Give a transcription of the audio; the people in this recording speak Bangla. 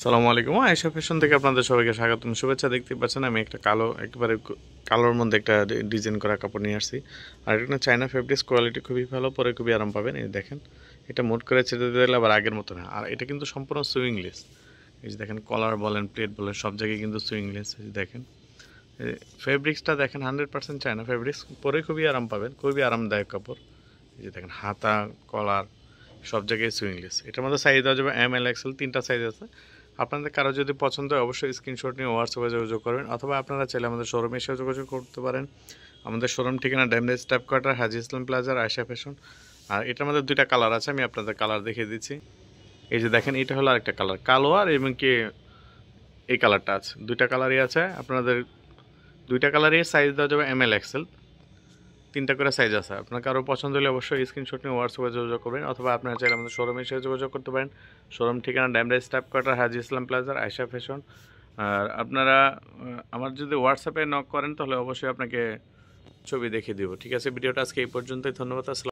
সালামু আলাইকুম। আয়েশা ফ্যাশন থেকে আপনাদের সবাইকে স্বাগতম, শুভেচ্ছা। দেখতে পাচ্ছেন আমি একটা কালো, একেবারে কালোর মধ্যে একটা ডিজাইন করা কাপড় নিয়ে আসছি। আর এটা চায়না ফেব্রিক্স, কোয়ালিটি খুবই ভালো, পরে খুবই আরাম পাবেন। এই দেখেন, এটা মোট করে ছেড়ে দিলে আবার আগের মতো না। আর এটা কিন্তু সম্পূর্ণ সুইংলেস। এই যে দেখেন, কলার বলেন, প্লেট বলেন, সব জায়গায় কিন্তু সুইংলেস। এই যে দেখেন, ফেব্রিক্সটা দেখেন 100% চায়না ফেব্রিক্স, পরে খুবই আরাম পাবেন, খুবই আরামদায়ক কাপড়। এই যে দেখেন, হাতা, কলার সব জায়গায় সুইংলেস। এটার মধ্যে সাইজ দেওয়া যাবে এম, এল, এক্সেল, তিনটা সাইজ আছে। আপনাদের কারো যদি পছন্দ হয় অবশ্যই স্ক্রিনশট নিয়ে হোয়াটসঅ্যাপে যোগাযোগ করবেন, অথবা আপনারা চাইলে আমাদের শোরুমে এসে যোগাযোগ করতে পারেন। আমাদের শোরুম ঠিকানা ড্যামরেজ স্টাফ কোয়ার্টার, হাজি ইসলাম প্লাজার, আয়েশা ফ্যাশন। আর এটার মধ্যে দুইটা কালার আছে, আমি আপনাদের কালার দেখিয়ে দিচ্ছি। এই যে দেখেন, এটা হলো আরেকটা কালার, কালো আর এবং কি এই কালারটা আছে, দুইটা কালারই আছে। আপনাদের দুইটা কালারই সাইজ দেওয়া যাবে এম, এল, এক্সেল, তিনটা করে সাইজ আছে। আপনার কারো পছন্দ হলে অবশ্যই স্ক্রিনশট নিয়ে হোয়াটসঅ্যাপে যোগাযোগ করবেন, অথবা আপনারা চাইলে আমাদের শোরুমে এসে যোগাযোগ করতে পারেন। শোরুম ঠিকানা ড্যামরাজ স্টাফ কোয়ার্টার, হাজি ইসলাম প্লাজার, আয়েশা ফ্যাশন। আর আপনারা আমার যদি হোয়াটসঅ্যাপে নক করেন তাহলে অবশ্যই আপনাকে ছবি দেখিয়ে দিব। ঠিক আছে, ভিডিওটা আজকে এই পর্যন্তই। ধন্যবাদ। আসসালাম।